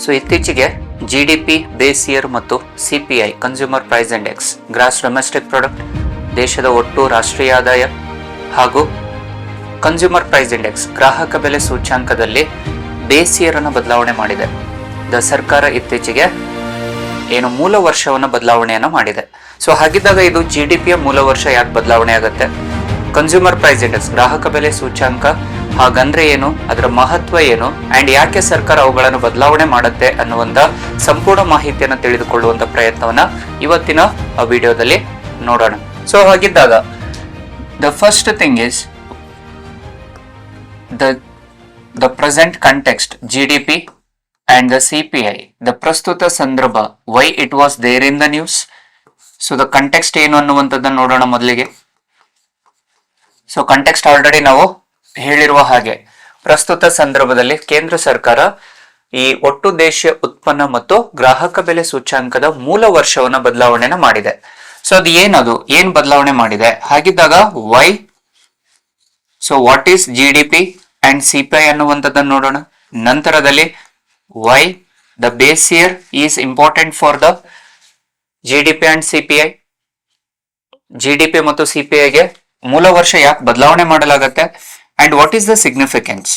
So ಇತ್ತೀಚೆಗೆ GDP base year ಮತ್ತು CPI consumer price index gross domestic product ದೇಶದ ಒಟ್ಟು ರಾಷ್ಟ್ರೀಯ ಆದಾಯ ಹಾಗೂ ಕನ್ಸ್ಯೂಮರ್ ಪ್ರೈಸ್ ಇಂಡೆಕ್ಸ್ ಗ್ರಾಹಕ ಬೆಲೆ ಸೂಚ್ಯಾಂಕದಲ್ಲಿ ಬೇಸ್ ಇಯರ್ ಅನ್ನು ಬದಲಾವಣೆ ಮಾಡಿದೆ. ಸರ್ಕಾರ ಇತ್ತೀಚೆಗೆ ಏನು ಮೂಲ ವರ್ಷವನ್ನು ಬದಲಾವಣೆಯನ್ನು ಮಾಡಿದೆ. ಸೊ ಹಾಗಿದ್ದಾಗ ಇದು GDPಯ ಮೂಲ ವರ್ಷ ಯಾಕೆ ಬದಲಾವಣೆ ಆಗುತ್ತೆ, ಕನ್ಸ್ಯೂಮರ್ ಪ್ರೈಸ್ ಇಂಡೆಕ್ಸ್ ಗ್ರಾಹಕ ಬೆಲೆ ಸೂಚ್ಯಾಂಕ ಹಾಗಂದ್ರೆ ಏನು, ಅದರ ಮಹತ್ವ ಏನು, ಅಂಡ್ ಯಾಕೆ ಸರ್ಕಾರ ಅವುಗಳನ್ನು ಬದಲಾವಣೆ ಮಾಡುತ್ತೆ ಅನ್ನುವಂತ ಸಂಪೂರ್ಣ ಮಾಹಿತಿಯನ್ನು ತಿಳಿದುಕೊಳ್ಳುವಂತ ಪ್ರಯತ್ನವನ್ನ ಇವತ್ತಿನ ವಿಡಿಯೋದಲ್ಲಿ ನೋಡೋಣ. ಸೊ ಹಾಗಿದ್ದಾಗ the first thing is the present context GDP and the CPI, the ಪ್ರಸ್ತುತ ಸಂದರ್ಭ, why it was there in the news. So the context ಏನು ಅನ್ನುವಂಥದ್ದನ್ನು ನೋಡೋಣ ಮೊದಲಿಗೆ. ಸೊ ಕಂಟೆಕ್ಸ್ಟ್ ಆಲ್ರೆಡಿ ನಾವು ಹೇಳಿರುವ ಹಾಗೆ ಪ್ರಸ್ತುತ ಸಂದರ್ಭದಲ್ಲಿ ಕೇಂದ್ರ ಸರ್ಕಾರ ಈ ಒಟ್ಟು ದೇಶೀಯ ಉತ್ಪನ್ನ ಮತ್ತು ಗ್ರಾಹಕ ಬೆಲೆ ಸೂಚ್ಯಾಂಕದ ಮೂಲ ವರ್ಷವನ್ನ ಬದಲಾವಣೆನ ಮಾಡಿದೆ. ಸೊ ಅದು ಏನ್ ಬದಲಾವಣೆ ಮಾಡಿದೆ ಹಾಗಿದ್ದಾಗ why, so what is GDP and CPI ಅನ್ನುವಂಥದ್ದನ್ನು ನೋಡೋಣ. ನಂತರದಲ್ಲಿ why the base year is important for the GDP and CPI. GDP ಮತ್ತು CPI ಗೆ ಮೂಲ ವರ್ಷ ಯಾಕೆ ಬದಲಾವಣೆ ಮಾಡಲಾಗುತ್ತೆ and what is the significance,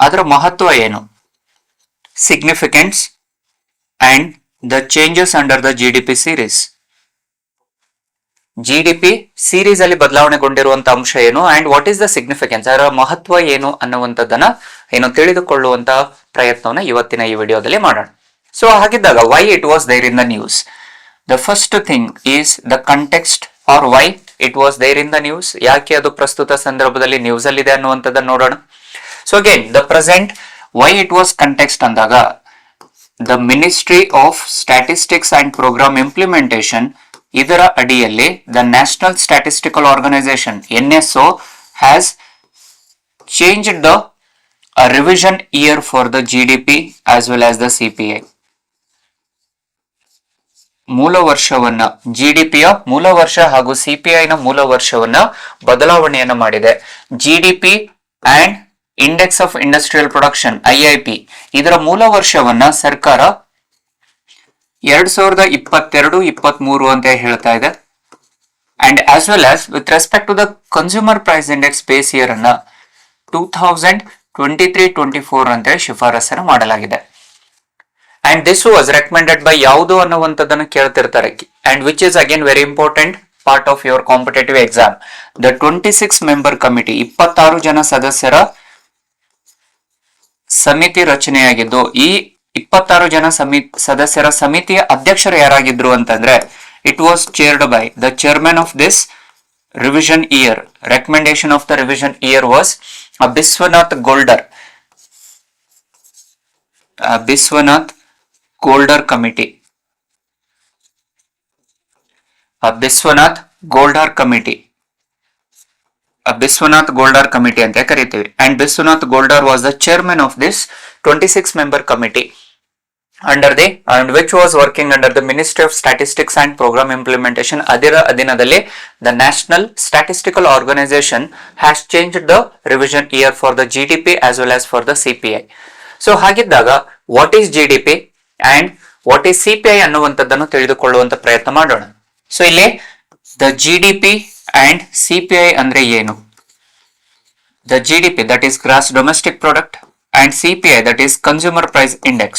ಅದರ ಮಹತ್ವ ಏನು, significance and the changes under the GDP series. GDP series ಅಲ್ಲಿ ಬದಲಾವಣೆಗೊಂಡಿರುವಂತ ಅಂಶ ಏನು and what is the significance, ಅದರ ಮಹತ್ವ ಏನು ಅನ್ನುವಂಥದ್ದನ್ನ ಏನು ತಿಳಿದುಕೊಳ್ಳುವಂತ ಪ್ರಯತ್ನವನ್ನ ಇವತ್ತಿನ ಈ ವಿಡಿಯೋದಲ್ಲಿ ಮಾಡೋಣ. ಸೊ ಹಾಗಿದ್ದಾಗ why it was there in the news. The first thing is the context or why it was there in the news, ಯಾಕೆ ಅದು ಪ್ರಸ್ತುತ ಸಂದರ್ಭದಲ್ಲಿ ನ್ಯೂಸ್ ಅಲ್ಲಿ ಇದೆ ಅನ್ನುವಂಥದ್ದನ್ನ ನೋಡೋಣ. So again the present why it was context ಅಂದಾಗ the ministry of statistics and programme implementation, ಇದರ ಅಡಿಯಲ್ಲಿ the national statistical organisation NSO has changed the revision year for the GDP as well as the CPI. ಮೂಲ ವರ್ಷವನ್ನ GDPಯ ಮೂಲ ವರ್ಷ ಹಾಗೂ CPI ನ ಮೂಲ ವರ್ಷವನ್ನ ಬದಲಾವಣೆಯನ್ನ ಮಾಡಿದೆ. GDP and index of industrial production IIP ಇದರ ಮೂಲ ವರ್ಷವನ್ನ ಸರ್ಕಾರ 2022-23 ಅಂತ ಹೇಳ್ತಾ ಇದೆ. And as well as with respect to the consumer price index base year ಅನ್ನ 2023-24 ಅಂತ ಶಿಫಾರಸನ್ನು ಮಾಡಲಾಗಿದೆ. And this was recommended by ಯಾವುದು ಅನ್ನುವಂಥದ್ದನ್ನು ಕೇಳ್ತಿರ್ತಾರೆ and which is again very important part of your competitive exam. The 26 member committee 26 ಜನ ಸದಸ್ಯರ ಸಮಿತಿ ರಚನೆಯಾಗಿದ್ದು, ಈ 26 ಜನ ಸದಸ್ಯರ ಸಮಿತಿಯ ಅಧ್ಯಕ್ಷರು ಯಾರಾಗಿದ್ರು ಅಂತಂದ್ರೆ it was chaired by the chairman of this revision year. Recommendation of the revision year was Biswanath Goldar. Biswanath Goldar committee, Biswanath Goldar committee, Biswanath Goldar committee ಅಂತ ಕರಿತೀವಿ. And Biswanath Goldar was the chairman of this 26 member committee and which was working under the Ministry of Statistics and Program Implementation. ಅದರ ಅಧೀನದಲ್ಲಿ the National Statistical Organization has changed the revision year for the GDP as well as for the CPI. So ಹಾಗಿದ್ದಾಗ what is GDP and what is CPI ಅನ್ನುವಂಥದ್ದನ್ನು ತಿಳಿದುಕೊಳ್ಳುವಂತ ಪ್ರಯತ್ನ ಮಾಡೋಣ. So ಇಲ್ಲಿ the GDP and CPI ಅಂದ್ರೆ ಏನು? The GDP, that is gross domestic product, and CPI, that is consumer price index,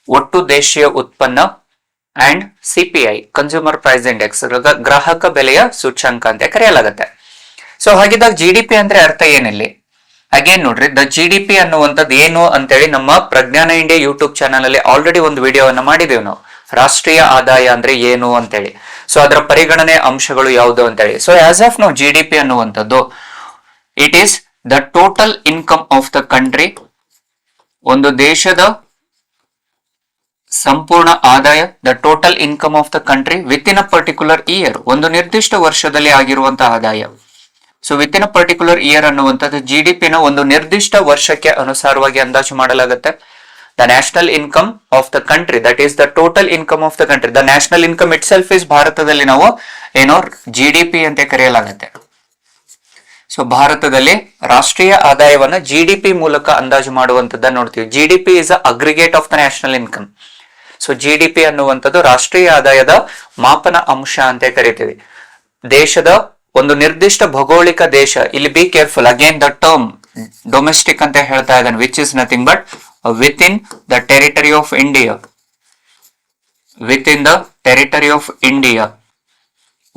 ಒಟ್ಟು ದೇಶೀಯ ಉತ್ಪನ್ನ, and CPI consumer price index ಗ್ರಾಹಕ ಬೆಲೆಯ ಸೂಚ್ಯಂಕ ಅಂತ ಕರೆಯಲಾಗುತ್ತೆ. ಸೊ ಹಾಗಿದ್ದಾಗ GDP ಅಂದ್ರೆ ಅರ್ಥ ಏನಿಲ್ಲಿ? ಅಗೇನ್ ನೋಡ್ರಿ, ದ GDP ಅನ್ನುವಂಥದ್ದು ಏನು ಅಂತೇಳಿ ನಮ್ಮ ಪ್ರಜ್ಞಾನ ಇಂಡಿಯಾ ಯೂಟ್ಯೂಬ್ ಚಾನಲ್ ಅಲ್ಲಿ ಆಲ್ರೆಡಿ ಒಂದು ವಿಡಿಯೋವನ್ನ ಮಾಡಿದ್ದೇವೆ ನಾವು, ರಾಷ್ಟ್ರೀಯ ಆದಾಯ ಅಂದ್ರೆ ಏನು ಅಂತೇಳಿ. ಸೊ ಅದರ ಪರಿಗಣನೆ ಅಂಶಗಳು ಯಾವುದು ಅಂತೇಳಿ. ಸೊ ಆಸ್ ಆಫ್ ನಾವು GDP ಅನ್ನುವಂಥದ್ದು it is the total income of the country, ಒಂದು ದೇಶದ ಸಂಪೂರ್ಣ ಆದಾಯ, the total income of the country with in a particular year, ಒಂದು ನಿರ್ದಿಷ್ಟ ವರ್ಷದಲ್ಲಿ ಆಗಿರುವಂತಹ ಆದಾಯ. So with in a particular year ಅನ್ನುವಂಥದ್ದು GDP ನ ಒಂದು ನಿರ್ದಿಷ್ಟ ವರ್ಷಕ್ಕೆ ಅನುಸಾರವಾಗಿ ಅಂದಾಜು ಮಾಡಲಾಗುತ್ತೆ. The national income of the country, that is the total income of the country. The national income it self is ಭಾರತದಲ್ಲಿ ನಾವು ಏನೋ GDP ಅಂತ ಕರೆಯಲಾಗುತ್ತೆ. ಸೊ ಭಾರತದಲ್ಲಿ ರಾಷ್ಟ್ರೀಯ ಆದಾಯವನ್ನ GDP ಮೂಲಕ ಅಂದಾಜು ಮಾಡುವಂತದ್ದನ್ನ ನೋಡ್ತೀವಿ. GDP is aggregate of the national income. So GDP ಅನ್ನುವಂಥದ್ದು ರಾಷ್ಟ್ರೀಯ ಆದಾಯದ ಮಾಪನ ಅಂಶ ಅಂತ ಕರಿತೀವಿ. ದೇಶದ ಒಂದು ನಿರ್ದಿಷ್ಟ ಭೌಗೋಳಿಕ ದೇಶ, ಇಲ್ಲಿ be careful, again the term domestic ಅಂತ ಹೇಳ್ತಾ ಇದ್ದಾನೆ, which is nothing but with in the territory of India. With in the territory of India,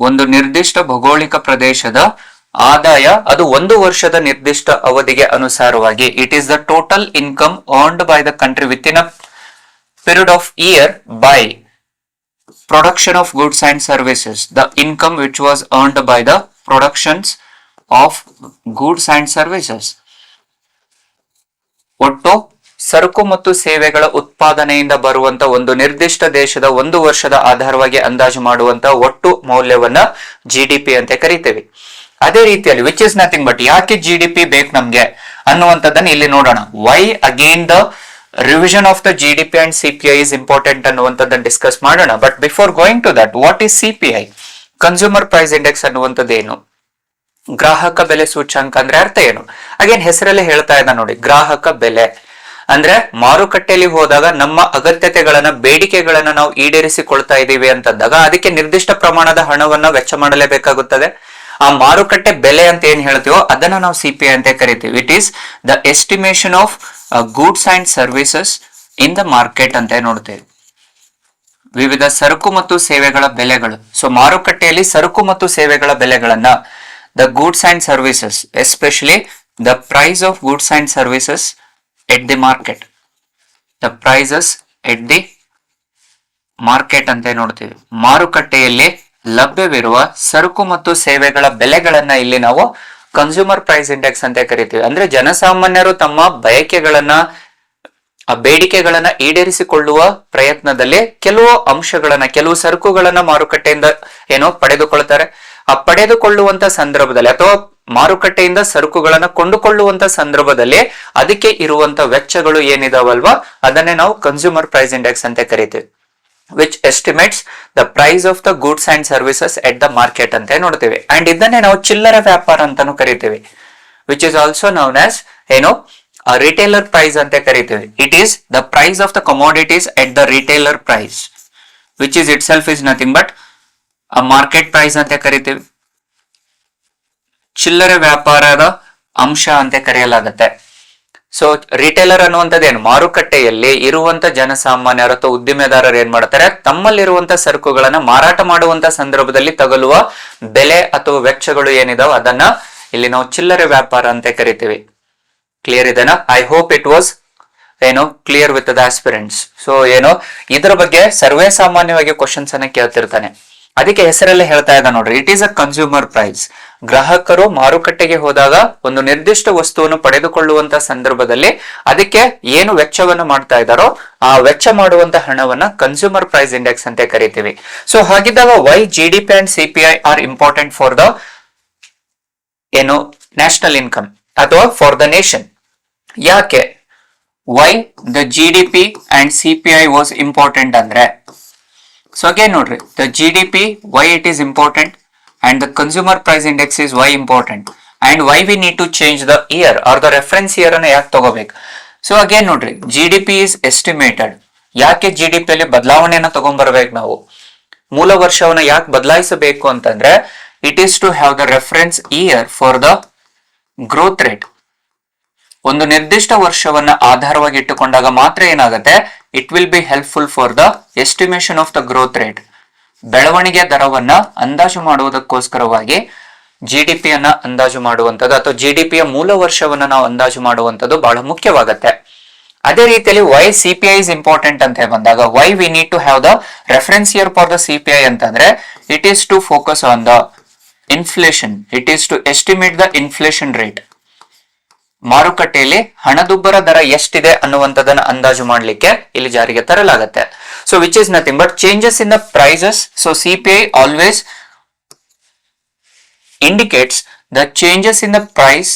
ಒಂದು ನಿರ್ದಿಷ್ಟ ಭೌಗೋಳಿಕ ಪ್ರದೇಶದ ಆದಾಯ ಅದು ಒಂದು ವರ್ಷದ ನಿರ್ದಿಷ್ಟ ಅವಧಿಗೆ ಅನುಸಾರವಾಗಿ, it is the total income earned by the country with in a period of year by production of goods and services, the income which was earned by the productions of goods and services. ಒಟ್ಟು ಸರಕು ಮತ್ತು ಸೇವೆಗಳ ಉತ್ಪಾದನೆಯಿಂದ ಬರುವಂತ ಒಂದು ನಿರ್ದಿಷ್ಟ ದೇಶದ ಒಂದು ವರ್ಷದ ಆಧಾರವಾಗಿ ಅಂದಾಜು ಮಾಡುವಂತ ಒಟ್ಟು ಮೌಲ್ಯವನ್ನ GDP ಅಂತ ಕರಿತೇವೆ. ಅದೇ ರೀತಿಯಲ್ಲಿ ವಿಚ್ ಇಸ್ ನಥಿಂಗ್ ಬಟ್, ಯಾಕೆ GDP ಬೇಕು ನಮ್ಗೆ ಅನ್ನುವಂಥದ್ದನ್ನ ಇಲ್ಲಿ ನೋಡೋಣ. Why again the revision of the GDP and CPI is important ಅನ್ನುವಂಥದ್ದನ್ನು ಡಿಸ್ಕಸ್ ಮಾಡೋಣ. But before going to that, what is CPI? Consumer price index ಅನ್ನುವಂಥದ್ದೇನು? ಗ್ರಾಹಕ ಬೆಲೆ ಸೂಚ್ಯಂಕ ಅಂದ್ರೆ ಅರ್ಥ ಏನು? ಅಗೇನ್ ಹೆಸರಲ್ಲೇ ಹೇಳ್ತಾ ಇದ್ದ ನೋಡಿ, ಗ್ರಾಹಕ ಬೆಲೆ ಅಂದ್ರೆ ಮಾರುಕಟ್ಟೆಯಲ್ಲಿ ಹೋದಾಗ ನಮ್ಮ ಅಗತ್ಯತೆಗಳನ್ನ, ಬೇಡಿಕೆಗಳನ್ನ ನಾವು ಈಡೇರಿಸಿಕೊಳ್ತಾ ಇದ್ದೀವಿ ಅಂತಂದಾಗ ಅದಕ್ಕೆ ನಿರ್ದಿಷ್ಟ ಪ್ರಮಾಣದ ಹಣವನ್ನ ವೆಚ್ಚ ಮಾಡಲೇಬೇಕಾಗುತ್ತದೆ. ಆ ಮಾರುಕಟ್ಟೆ ಬೆಲೆ ಅಂತ ಏನ್ ಹೇಳ್ತೀವೋ ಅದನ್ನ ನಾವು CPI ಅಂತ ಕರಿತೀವಿ. It is the estimation of goods and services in the market ಅಂತ ನೋಡ್ತೇವೆ. ವಿವಿಧ ಸರಕು ಮತ್ತು ಸೇವೆಗಳ ಬೆಲೆಗಳು. ಸೊ ಮಾರುಕಟ್ಟೆಯಲ್ಲಿ ಸರಕು ಮತ್ತು ಸೇವೆಗಳ ಬೆಲೆಗಳನ್ನ, the goods and services, especially the price of goods and services at the market, the prices at the market ಅಂತ ನೋಡ್ತೀವಿ. ಮಾರುಕಟ್ಟೆಯಲ್ಲಿ ಲಭ್ಯವಿರುವ ಸರಕು ಮತ್ತು ಸೇವೆಗಳ ಬೆಲೆಗಳನ್ನ ಇಲ್ಲಿ ನಾವು ಕನ್ಸ್ಯೂಮರ್ ಪ್ರೈಸ್ ಇಂಡೆಕ್ಸ್ ಅಂತ ಕರಿತೀವಿ. ಅಂದ್ರೆ ಜನಸಾಮಾನ್ಯರು ತಮ್ಮ ಬಯಕೆಗಳನ್ನ, ಬೇಡಿಕೆಗಳನ್ನ ಈಡೇರಿಸಿಕೊಳ್ಳುವ ಪ್ರಯತ್ನದಲ್ಲಿ ಕೆಲವು ಅಂಶಗಳನ್ನ, ಕೆಲವು ಸರಕುಗಳನ್ನ ಮಾರುಕಟ್ಟೆಯಿಂದ ಪಡೆದುಕೊಳ್ತಾರೆ. ಆ ಪಡೆದುಕೊಳ್ಳುವಂತ ಸಂದರ್ಭದಲ್ಲಿ ಅಥವಾ ಮಾರುಕಟ್ಟೆಯಿಂದ ಸರಕುಗಳನ್ನ ಕೊಂಡುಕೊಳ್ಳುವಂತ ಸಂದರ್ಭದಲ್ಲಿ ಅದಕ್ಕೆ ಇರುವಂತ ವೆಚ್ಚಗಳು ಏನಿದಾವಲ್ವಾ ಅದನ್ನೇ ನಾವು ಕನ್ಸ್ಯೂಮರ್ ಪ್ರೈಸ್ ಇಂಡೆಕ್ಸ್ ಅಂತ ಕರಿತೀವಿ. Which estimates the price of the goods and services at the market ಅಂತ ನೋಡ್ತೀವಿ. ಅಂಡ್ ಇದನ್ನೇ ನಾವು ಚಿಲ್ಲರೆ ವ್ಯಾಪಾರ ಅಂತಾನು ಕರಿತೀವಿ. Which is also known as retailer price ಅಂತ ಕರಿತೀವಿ. It is the price of the commodities at the retailer price, which is itself is nothing but market price ಅಂತ ಕರಿತೀವಿ. ಚಿಲ್ಲರೆ ವ್ಯಾಪಾರದ ಅಂಶ ಅಂತ ಕರೆಯಲಾಗುತ್ತೆ. ಸೊ ರಿಟೇಲರ್ ಅನ್ನುವಂಥದ್ದೇನು, ಮಾರುಕಟ್ಟೆಯಲ್ಲಿ ಇರುವಂತ ಜನಸಾಮಾನ್ಯರು ಅಥವಾ ಉದ್ದಿಮೆದಾರರು ಏನ್ ಮಾಡ್ತಾರೆ, ತಮ್ಮಲ್ಲಿರುವಂತ ಸರಕುಗಳನ್ನ ಮಾರಾಟ ಮಾಡುವಂತ ಸಂದರ್ಭದಲ್ಲಿ ತಗಲುವ ಬೆಲೆ ಅಥವಾ ವೆಚ್ಚಗಳು ಏನಿದಾವ ಅದನ್ನ ಇಲ್ಲಿ ನಾವು ಚಿಲ್ಲರೆ ವ್ಯಾಪಾರ ಅಂತ ಕರಿತೀವಿ. ಕ್ಲಿಯರ್ ಇದೆನಾ? I hope it was clear with the aspirants. So ಇದರ ಬಗ್ಗೆ ಸರ್ವೇ ಸಾಮಾನ್ಯವಾಗಿ ಕ್ವಶನ್ಸ್ ಅನ್ನ ಕೇಳ್ತಿರ್ತಾನೆ. ಅದಕ್ಕೆ ಹೆಸರಲ್ಲೇ ಹೇಳ್ತಾ ಇದ್ದ ನೋಡ್ರಿ, it is a consumer price. ಗ್ರಾಹಕರು ಮಾರುಕಟ್ಟೆಗೆ ಹೋದಾಗ ಒಂದು ನಿರ್ದಿಷ್ಟ ವಸ್ತುವನ್ನು ಪಡೆದುಕೊಳ್ಳುವಂತ ಸಂದರ್ಭದಲ್ಲಿ ಅದಕ್ಕೆ ಏನು ವೆಚ್ಚವನ್ನು ಮಾಡ್ತಾ ಇದ್ದಾರೋ ಆ ವೆಚ್ಚ ಮಾಡುವಂತ ಹಣವನ್ನ ಕನ್ಸ್ಯೂಮರ್ ಪ್ರೈಸ್ ಇಂಡೆಕ್ಸ್ ಅಂತ ಕರಿತೀವಿ. ಸೊ ಹಾಗಿದ್ದಾಗ why GDP and CPI are important for the national income ಅಥವಾ ಫಾರ್ ದ ನೇಷನ್? ಯಾಕೆ why the GDP and CPI was important ಅಂದ್ರೆ, ಸೊ ಅಗೇನ್ ನೋಡ್ರಿ, the GDP why it is important and the consumer price index is why important and why we need to change the year or the reference year ಅನ್ನ ಯಾಕೆ ತಗೋಬೇಕು? So again ನೋಡ್ರಿ, GDP is estimated. ಯಾಕೆ GDP ಅಲ್ಲಿ ಬದಲಾವಣೆಯನ್ನ ತಗೊಂಡ್ಬರ್ಬೇಕು ನಾವು? ಮೂಲ ವರ್ಷವನ್ನ ಯಾಕೆ ಬದಲಾಯಿಸಬೇಕು ಅಂತಂದ್ರೆ, it is to have the reference year for the growth rate. ಒಂದು ನಿರ್ದಿಷ್ಟ ವರ್ಷವನ್ನ ಆಧಾರವಾಗಿ ಇಟ್ಟುಕೊಂಡಾಗ ಮಾತ್ರ ಏನಾಗುತ್ತೆ, it will be helpful for the estimation of the growth rate. ಬೆಳವಣಿಗೆ ದರವನ್ನ ಅಂದಾಜು ಮಾಡುವುದಕ್ಕೋಸ್ಕರವಾಗಿ GDP ಅನ್ನ ಅಂದಾಜು ಮಾಡುವಂಥದ್ದು ಅಥವಾ GDP ಯ ಮೂಲ ವರ್ಷವನ್ನ ನಾವು ಅಂದಾಜು ಮಾಡುವಂಥದ್ದು ಬಹಳ ಮುಖ್ಯವಾಗುತ್ತೆ. ಅದೇ ರೀತಿಯಲ್ಲಿ ವೈ CPI ಇಸ್ ಇಂಪಾರ್ಟೆಂಟ್ ಅಂತ ಬಂದಾಗ, why we need to have the reference year for the CPI ಅಂತಂದ್ರೆ, it is to focus on the inflation, it is to estimate the inflation rate. ಮಾರುಕಟ್ಟೆಯಲ್ಲಿ ಹಣದುಬ್ಬರ ದರ ಎಷ್ಟಿದೆ ಅನ್ನುವಂಥದ್ದನ್ನ ಅಂದಾಜು ಮಾಡಲಿಕ್ಕೆ ಇಲ್ಲಿ ಜಾರಿಗೆ ತರಲಾಗುತ್ತೆ. So which is nothing but changes in the prices. So CPI always indicates the changes in the price,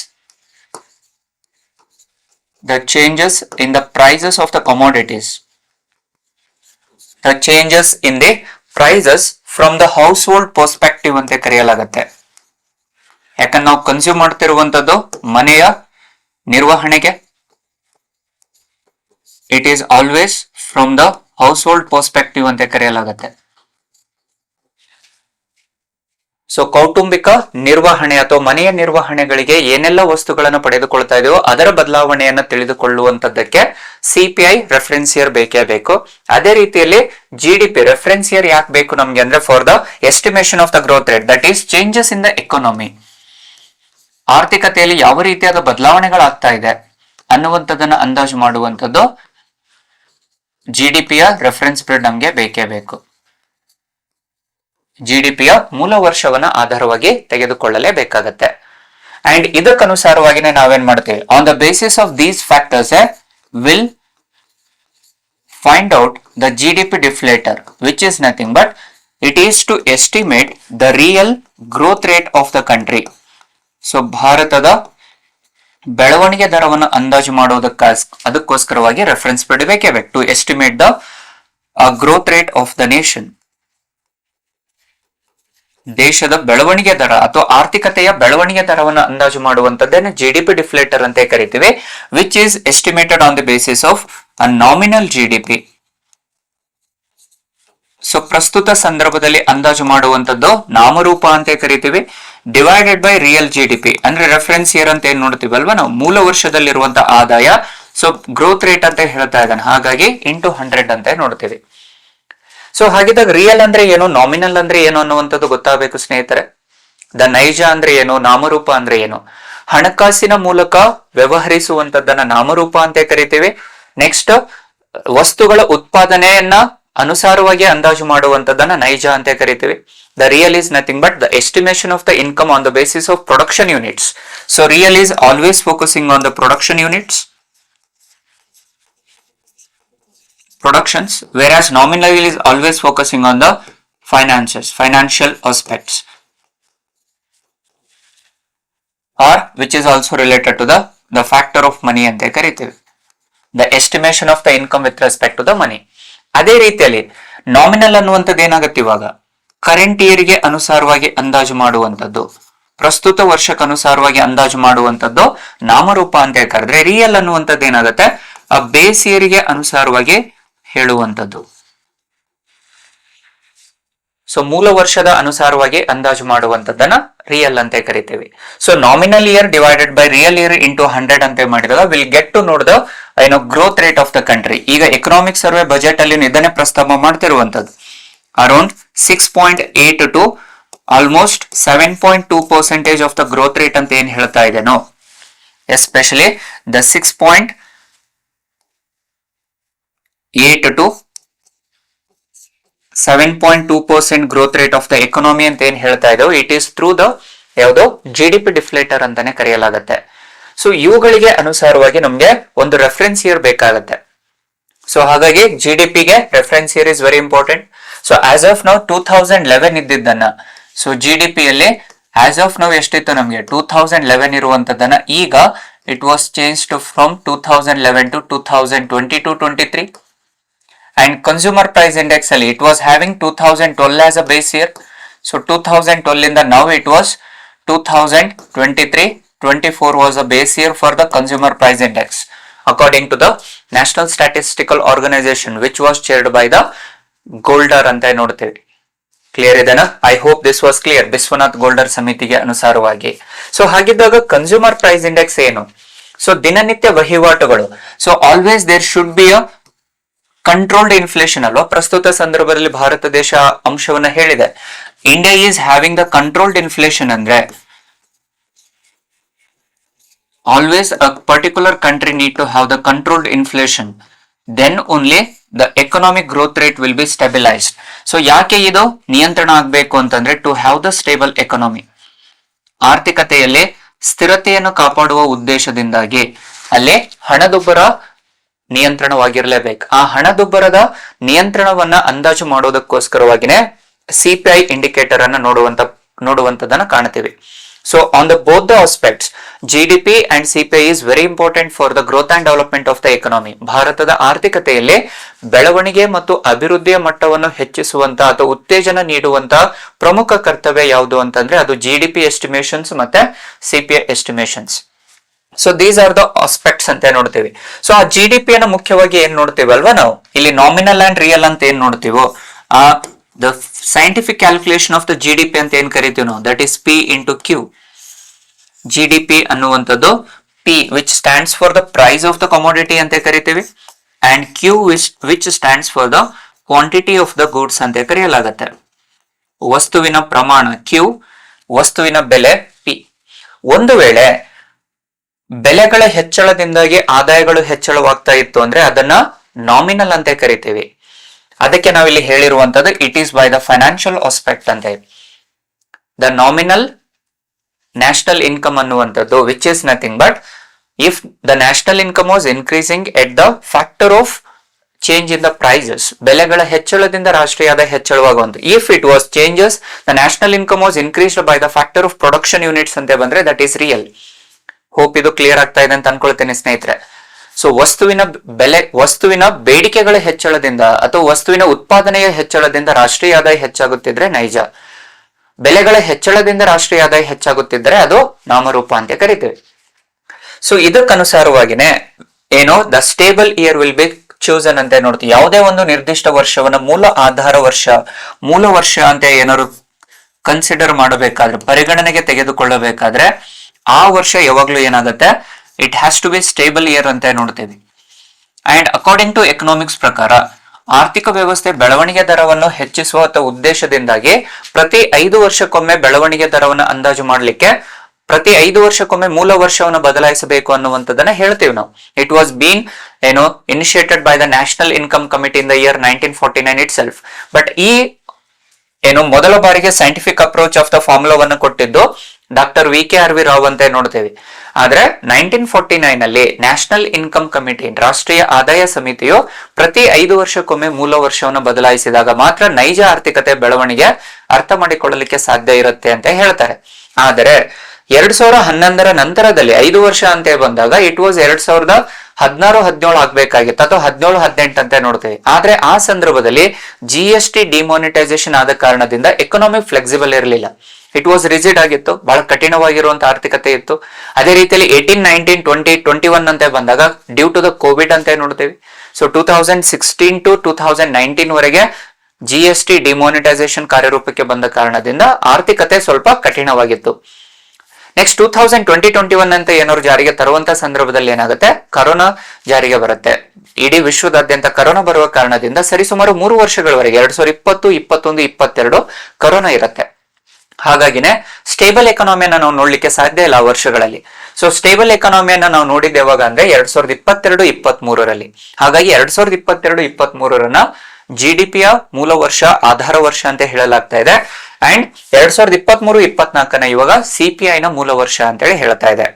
the changes in the prices of the commodities, the changes in the prices from the household perspective ಅಂತ ಕರೆಯಲಾಗುತ್ತೆ. ಯಾಕಂದ್ರೆ ನಾವು consume ಮಾಡ್ತಿರುವಂತದ್ದು ಮನೆಯ ನಿರ್ವಹಣೆಗೆ. It is always from the house hold perspective ಅಂತ ಕರೆಯಲಾಗುತ್ತೆ. So ಕೌಟುಂಬಿಕ ನಿರ್ವಹಣೆ ಅಥವಾ ಮನೆಯ ನಿರ್ವಹಣೆಗಳಿಗೆ ಏನೆಲ್ಲ ವಸ್ತುಗಳನ್ನು ಪಡೆದುಕೊಳ್ತಾ ಇದೆಯೋ ಅದರ ಬದಲಾವಣೆಯನ್ನು ತಿಳಿದುಕೊಳ್ಳುವಂತದ್ದಕ್ಕೆ ಸಿಪಿಐ ರೆಫರೆನ್ಸ್ ಇಯರ್ ಬೇಕೇ ಬೇಕು. ಅದೇ ರೀತಿಯಲ್ಲಿ ಜಿಡಿಪಿ ರೆಫರೆನ್ಸ್ ಇಯರ್ ಯಾಕೆ ಬೇಕು ನಮ್ಗೆ ಅಂದ್ರೆ for the estimation of the growth rate, that is changes in the economy. ಆರ್ಥಿಕತೆಯಲ್ಲಿ ಯಾವ ರೀತಿಯಾದ ಬದಲಾವಣೆಗಳಾಗ್ತಾ ಇದೆ ಅನ್ನುವಂಥದ್ದನ್ನ ಅಂದಾಜು ಮಾಡುವಂಥದ್ದು ಜಿಡಿಪಿಯ ರೆಫರೆನ್ಸ್ ಪೀರಿಯಡ್ ನಮ್ಗೆ ಬೇಕೇ ಬೇಕು. ಜಿಡಿಪಿಯ ಮೂಲ ವರ್ಷವನ್ನ ಆಧಾರವಾಗಿ ತೆಗೆದುಕೊಳ್ಳಲೇಬೇಕಾಗತ್ತೆ. ಅಂಡ್ ಇದಕ್ಕನುಸಾರವಾಗಿನೇ ನಾವೇನ್ ಮಾಡ್ತೀವಿ, on the basis of these factors will find out the GDP deflator which is nothing but it is to estimate the real growth rate of the country. So ಭಾರತದ ಬೆಳವಣಿಗೆ ದರವನ್ನು ಅಂದಾಜು ಅದಕ್ಕೋಸ್ಕರವಾಗಿ ರೆಫರೆನ್ಸ್ ಪೀರಿಯಡ್ ಬೇಕೇ ಬೇಕು to estimate the growth rate of the nation. ದೇಶದ ಬೆಳವಣಿಗೆ ದರ ಅಥವಾ ಆರ್ಥಿಕತೆಯ ಬೆಳವಣಿಗೆ ದರವನ್ನು ಅಂದಾಜು ಮಾಡುವಂತದ್ದೇನೆ ಜಿಡಿಪಿ ಡಿಫ್ಲೇಟರ್ ಅಂತ ಕರಿತೀವಿ, which is estimated on the basis of a nominal GDP. So ಪ್ರಸ್ತುತ ಸಂದರ್ಭದಲ್ಲಿ ಅಂದಾಜು ಮಾಡುವಂತದ್ದು ನಾಮರೂಪ ಅಂತ ಕರಿತೀವಿ, ಡಿವೈಡೆಡ್ ಬೈ ರಿಯಲ್ ಜಿಡಿಪಿ. ಅಂದ್ರೆ ರೆಫರೆನ್ಸ್ ಇಯರ್ ಅಂತ ಏನ್ ನೋಡ್ತೀವಲ್ವಾ ನಾವು, ಮೂಲ ವರ್ಷದಲ್ಲಿರುವಂತಹ ಆದಾಯ. ಸೊ ಗ್ರೋತ್ ರೇಟ್ ಅಂತ ಹೇಳ್ತಾ ಇದ್ದಾನೆ, ಹಾಗಾಗಿ ಇಂಟು 100 ಅಂತ ನೋಡ್ತೀವಿ. ಸೊ ಹಾಗಿದ್ದಾಗ ರಿಯಲ್ ಅಂದ್ರೆ ಏನು, ನಾಮಿನಲ್ ಅಂದ್ರೆ ಏನು ಅನ್ನುವಂಥದ್ದು ಗೊತ್ತಾಗಬೇಕು ಸ್ನೇಹಿತರೆ. ದ ನೈಜ ಅಂದ್ರೆ ಏನು, ನಾಮರೂಪ ಅಂದ್ರೆ ಏನು. ಹಣಕಾಸಿನ ಮೂಲಕ ವ್ಯವಹರಿಸುವಂತದ್ದನ್ನ ನಾಮರೂಪ ಅಂತ ಕರಿತೀವಿ. ನೆಕ್ಸ್ಟ್ ವಸ್ತುಗಳ ಉತ್ಪಾದನೆಯನ್ನ ಅನುಸಾರವಾಗಿ ಅಂದಾಜು ಮಾಡುವಂತದ್ದನ್ನ ನೈಜ ಅಂತ ಕರಿತೀವಿ. The real is nothing but the estimation of the income on the basis of production units. So real is always focusing on the production units, productions, whereas nominal is always focusing on the finances, financial aspects, or which is also related to the factor of money ante ಕರೀತೀವಿ, the estimation of the income with respect to the money. ಅದೇ ರೀತಿಯಲ್ಲಿ nominal ಅನ್ನುವಂಥದ್ದು ಏನಾಗುತ್ತೆ, ಇವಾಗ current year ಗೆ ಅನುಸಾರವಾಗಿ ಅಂದಾಜು ಮಾಡುವಂಥದ್ದು, ಪ್ರಸ್ತುತ ವರ್ಷಕ್ಕೆ ಅನುಸಾರವಾಗಿ ಅಂದಾಜು ಮಾಡುವಂಥದ್ದು ನಾಮರೂಪ ಅಂತ ಕರೆದ್ರೆ, ರಿಯಲ್ ಅನ್ನುವಂಥದ್ದು ಏನಾಗುತ್ತೆ ಆ ಬೇಸ್ ಇಯರ್ ಗೆ ಅನುಸಾರವಾಗಿ ಹೇಳುವಂಥದ್ದು. ಸೊ ಮೂಲ ವರ್ಷದ ಅನುಸಾರವಾಗಿ ಅಂದಾಜು ಮಾಡುವಂತದ್ದನ್ನ ರಿಯಲ್ ಅಂತ ಕರಿತೀವಿ. So nominal year divided by real year into 100 ಅಂತ ಮಾಡಿದಾಗ ವಿಲ್ ಗೆಟ್ ಟು ನೋಡ್ the growth rate of the country. ಈಗ ಎಕನಾಮಿಕ್ ಸರ್ವೆ ಬಜೆಟ್ ಅಲ್ಲಿ ಇದನ್ನೇ ಪ್ರಸ್ತಾಪ ಮಾಡ್ತಿರುವಂತದ್ದು. Around 6.8 to almost 7.2% of the growth rate ಅಂತ ಏನ್ ಹೇಳ್ತಾ ಇದೇನೋ, especially the 6.8 to 7.2% growth rate of the economy ಅಂತ ಏನ್ ಹೇಳ್ತಾ ಇದ್ದೇವೆ, ಇಟ್ ಈಸ್ ಥ್ರೂ ದ ಯಾವುದು ಜಿಡಿಪಿ ಡಿಫ್ಲೇಟರ್ ಅಂತಾನೆ ಕರೆಯಲಾಗುತ್ತೆ. ಸೊ ಇವುಗಳಿಗೆ ಅನುಸಾರವಾಗಿ ನಮ್ಗೆ ಒಂದು ರೆಫರೆನ್ಸ್ ಇಯರ್ ಬೇಕಾಗುತ್ತೆ. ಸೊ ಹಾಗಾಗಿ ಜಿಡಿಪಿಗೆ reference year is very important. So as of ನಾವು 2011 ಇದ್ದಿದ್ದನ್ನ, ಸೊ ಜಿಡಿಪಿಯಲ್ಲಿ ಆಸ್ ಆಫ್ ನಾವು ಎಷ್ಟಿತ್ತು ನಮ್ಗೆ 2011 ಇರುವಂತದ್ದನ್ನ ಈಗ it was change from 2011 to 2022-23. And consumer price index ಅಲ್ಲಿ it was having 2012 as a base year. So 2012 ಇಂದ now it was 2023-24 was a base year for the consumer price index according to the National Statistical Organization which was chaired by the Golder ಅಂತ ನೋಡ್ತೀವಿ. Clear ಇದೆನಾ? I hope this was clear. Bishwanath Goldar ಸಮಿತಿಗೆ ಅನುಸಾರವಾಗಿ. So ಹಾಗಿದ್ದಾಗ consumer price index ಏನು? So ದಿನನಿತ್ಯ ವಹಿವಾಟುಗಳು. So always there should be a controlled inflation ಅಲ್ವಾ. ಪ್ರಸ್ತುತ ಸಂದರ್ಭದಲ್ಲಿ ಭಾರತ ದೇಶ ಅಂಶವನ್ನ ಹೇಳಿದೆ, India is having the controlled inflation. ಅಂದ್ರೆ always a particular country need to have the controlled inflation, then only the economic growth rate will be stabilised. So ಯಾಕೆ ಇದು ನಿಯಂತ್ರಣ ಆಗ್ಬೇಕು ಅಂತಂದ್ರೆ to have the stable economy, ಆರ್ಥಿಕತೆಯಲ್ಲಿ ಸ್ಥಿರತೆಯನ್ನು ಕಾಪಾಡುವ ಉದ್ದೇಶದಿಂದಾಗಿ ಅಲ್ಲಿ ಹಣದುಬ್ಬರ ನಿಯಂತ್ರಣವಾಗಿರಲೇಬೇಕು. ಆ ಹಣದುಬ್ಬರದ ನಿಯಂತ್ರಣವನ್ನ ಅಂದಾಜು ಮಾಡೋದಕ್ಕೋಸ್ಕರವಾಗಿನೇ ಸಿಪಿಐ ಇಂಡಿಕೇಟರ್ ಅನ್ನ ನೋಡುವಂತದನ್ನ ಕಾಣ್ತೀವಿ. So on the both the aspects, GDP and CPI is very important for the growth and development of the economy. ಭಾರತದ ಆರ್ಥಿಕತೆಯಲ್ಲಿ ಬೆಳವಣಿಗೆ ಮತ್ತು ಅಭಿವೃದ್ಧಿಯ ಮಟ್ಟವನ್ನು ಹೆಚ್ಚಿಸುವಂತ ಅಥವಾ ಉತ್ತೇಜನ ನೀಡುವಂತ ಪ್ರಮುಖ ಕರ್ತವ್ಯ ಯಾವುದು ಅಂತಂದ್ರೆ ಅದು GDP ಎಸ್ಟಿಮೇಷನ್ಸ್ ಮತ್ತೆ CPI estimations. So these are the aspects ಅಂತ ನೋಡ್ತೀವಿ. ಸೊ ಆ GDP ಅನ್ನ ಮುಖ್ಯವಾಗಿ ಏನ್ ನೋಡ್ತೀವಿ ಅಲ್ವಾ, ನಾವು ಇಲ್ಲಿ ನಾಮಿನಲ್ ಅಂಡ್ ರಿಯಲ್ ಅಂತ ಏನ್ ನೋಡ್ತೀವೋ ಆ the scientific calculation of the GDP ಅಂತ ಏನ್ ಕರಿತೀವಿ ನಾವು, that is P into Q. GDP ಅನ್ನುವಂಥದ್ದು P which stands for the price of the commodity ಅಂತ ಕರಿತೀವಿ, and Q which stands for the quantity of the goods ಅಂತ ಕರೆಯಲಾಗತ್ತೆ. ವಸ್ತುವಿನ ಪ್ರಮಾಣ Q, ವಸ್ತುವಿನ ಬೆಲೆ P. ಒಂದು ವೇಳೆ ಬೆಲೆಗಳ ಹೆಚ್ಚಳದಿಂದಾಗಿ ಆದಾಯಗಳು ಹೆಚ್ಚಳವಾಗ್ತಾ ಇತ್ತು ಅಂದ್ರೆ ಅದನ್ನ ನಾಮಿನಲ್ ಅಂತ ಕರಿತೀವಿ. ಅದಕ್ಕೆ ನಾವಿಲ್ಲಿ ಹೇಳಿರುವಂತದ್ದು it is by the financial aspect ಅಂತ. ದ ನಾಮಿನಲ್ ನ್ಯಾಷನಲ್ ಇನ್ಕಮ್ ಅನ್ನುವಂಥದ್ದು which is nothing but if the national income was increasing at the factor of change in the prices, ಬೆಲೆಗಳ ಹೆಚ್ಚಳದಿಂದ ರಾಷ್ಟ್ರೀಯ ಆದಾಯ ಹೆಚ್ಚಳವಾಗುವಂತ. If it was changes the national income was increased by the factor of production units ಅಂತ ಬಂದ್ರೆ that is real. Hope ಇದು clear ಆಗ್ತಾ ಇದೆ ಅಂತ ಅನ್ಕೊಳ್ತೇನೆ ಸ್ನೇಹಿತರೆ. ಸೊ ವಸ್ತುವಿನ ಬೇಡಿಕೆಗಳ ಹೆಚ್ಚಳದಿಂದ ಅಥವಾ ವಸ್ತುವಿನ ಉತ್ಪಾದನೆಯ ಹೆಚ್ಚಳದಿಂದ ರಾಷ್ಟ್ರೀಯ ಆದಾಯ ಹೆಚ್ಚಾಗುತ್ತಿದ್ರೆ ನೈಜ, ಬೆಲೆಗಳ ಹೆಚ್ಚಳದಿಂದ ರಾಷ್ಟ್ರೀಯ ಆದಾಯ ಹೆಚ್ಚಾಗುತ್ತಿದ್ರೆ ಅದು ನಾಮರೂಪ ಅಂತ ಕರಿತೀವಿ. ಸೊ ಇದಕ್ಕನುಸಾರವಾಗಿನೇ ಏನೋ the stable year will be chosen ಅಂತ ನೋಡ್ತೀವಿ. ಯಾವುದೇ ಒಂದು ನಿರ್ದಿಷ್ಟ ವರ್ಷವನ್ನ ಮೂಲ ಆಧಾರ ವರ್ಷ, ಮೂಲ ವರ್ಷ ಅಂತ ಏನಾದ್ರು ಕನ್ಸಿಡರ್ ಮಾಡಬೇಕಾದ್ರೆ, ಪರಿಗಣನೆಗೆ ತೆಗೆದುಕೊಳ್ಳಬೇಕಾದ್ರೆ ಆ ವರ್ಷ ಯಾವಾಗ್ಲೂ ಏನಾಗುತ್ತೆ, it has to be stable year ಅಂತ ನೋಡ್ತೀವಿ. ಅಂಡ್ ಅಕಾರ್ಡಿಂಗ್ ಟು ಎಕನಾಮಿಕ್ಸ್ ಪ್ರಕಾರ ಆರ್ಥಿಕ ವ್ಯವಸ್ಥೆ ಬೆಳವಣಿಗೆ ದರವನ್ನು ಹೆಚ್ಚಿಸುವ ಉದ್ದೇಶದಿಂದಾಗಿ ಪ್ರತಿ 5 ವರ್ಷಕ್ಕೊಮ್ಮೆ ಬೆಳವಣಿಗೆ ದರವನ್ನು ಅಂದಾಜು ಮಾಡಲಿಕ್ಕೆ ಪ್ರತಿ 5 ವರ್ಷಕ್ಕೊಮ್ಮೆ ಮೂಲ ವರ್ಷವನ್ನು ಬದಲಾಯಿಸಬೇಕು ಅನ್ನುವಂಥದ್ದನ್ನ ಹೇಳ್ತೀವಿ ನಾವು. It was been initiated by the national income committee in the year 1949 itself. But ಈ ಮೊದಲ ಬಾರಿಗೆ ಸೈಂಟಿಫಿಕ್ ಅಪ್ರೋಚ್ ಆಫ್ ದ ಫಾರ್ಮುಲಾವನ್ನು ಕೊಟ್ಟಿದ್ದು ಡಾಕ್ಟರ್ VKRV ರಾವ್ ಅಂತ ನೋಡ್ತೇವೆ. ಆದ್ರೆ 1949 ಅಲ್ಲಿ ನ್ಯಾಷನಲ್ ಇನ್ಕಮ್ ಕಮಿಟಿ, ರಾಷ್ಟ್ರೀಯ ಆದಾಯ ಸಮಿತಿಯು ಪ್ರತಿ 5 ವರ್ಷಕ್ಕೊಮ್ಮೆ ಮೂಲ ವರ್ಷವನ್ನು ಬದಲಾಯಿಸಿದಾಗ ಮಾತ್ರ ನೈಜ ಆರ್ಥಿಕತೆ ಬೆಳವಣಿಗೆ ಅರ್ಥ ಮಾಡಿಕೊಳ್ಳಲಿಕ್ಕೆ ಸಾಧ್ಯ ಇರುತ್ತೆ ಅಂತ ಹೇಳ್ತಾರೆ. ಆದರೆ 2011 ನಂತರದಲ್ಲಿ 5 ವರ್ಷ ಅಂತ ಬಂದಾಗ ಇಟ್ ವಾಸ್ 2016-17 ಆಗ್ಬೇಕಾಗಿತ್ತು ಅಥವಾ 17-18 ಅಂತ ನೋಡ್ತೇವೆ. ಆದ್ರೆ ಆ ಸಂದರ್ಭದಲ್ಲಿ GST ಡಿಮಾನಿಟೈಸೇಷನ್ ಆದ ಕಾರಣದಿಂದ ಎಕನಾಮಿ ಫ್ಲೆಕ್ಸಿಬಲ್ ಇರಲಿಲ್ಲ. ಇಟ್ ವಾಸ್ ರಿಜಿಡ್ ಆಗಿತ್ತು, ಬಹಳ ಕಠಿಣವಾಗಿರುವಂತಹ ಆರ್ಥಿಕತೆ ಇತ್ತು. ಅದೇ ರೀತಿಯಲ್ಲಿ 18, 19, 20, 21 ಅಂತ ಬಂದಾಗ ಡ್ಯೂ ಟು ದ ಕೋವಿಡ್ ಅಂತ ನೋಡ್ತೇವೆ. ಸೊ 2016 to 2019 ವರೆಗೆ GST ಡಿಮಾನಿಟೈಸೇಷನ್ ಕಾರ್ಯರೂಪಕ್ಕೆ ಬಂದ ಕಾರಣದಿಂದ ಆರ್ಥಿಕತೆ ಸ್ವಲ್ಪ ಕಠಿಣವಾಗಿತ್ತು. ನೆಕ್ಸ್ಟ್ 2020-21 ಅಂತ ಏನಾದ್ರು ಜಾರಿಗೆ ತರುವಂತ ಸಂದರ್ಭದಲ್ಲಿ ಏನಾಗುತ್ತೆ, ಕರೋನಾ ಜಾರಿಗೆ ಬರುತ್ತೆ. ಇಡೀ ವಿಶ್ವದಾದ್ಯಂತ ಕರೋನಾ ಬರುವ ಕಾರಣದಿಂದ ಸರಿಸುಮಾರು 3 ವರ್ಷಗಳವರೆಗೆ 2020, 21, 22 ಕರೋನಾ ಇರುತ್ತೆ. ಹಾಗಾಗಿನೇ ಸ್ಟೇಬಲ್ ಎಕಾನಮಿಯನ್ನ ನಾವು ನೋಡ್ಲಿಕ್ಕೆ ಸಾಧ್ಯ ಇಲ್ಲ ಆ ವರ್ಷಗಳಲ್ಲಿ. ಸೊ ಸ್ಟೇಬಲ್ ಎಕಾನಮಿಯನ್ನ ನಾವು ನೋಡಿದ್ದು ಯಾವಾಗ ಅಂದ್ರೆ 2022-23ರಲ್ಲಿ. ಹಾಗಾಗಿ 2022-23ರನ್ನ GDPಯ ಮೂಲ ವರ್ಷ, ಆಧಾರ ವರ್ಷ ಅಂತ ಹೇಳಲಾಗ್ತಾ ಇದೆ. ಅಂಡ್ 2023-24ನ ಇವಾಗ CPI ನ ಮೂಲ ವರ್ಷ ಅಂತ ಹೇಳಿ ಹೇಳ್ತಾ ಇದೆ.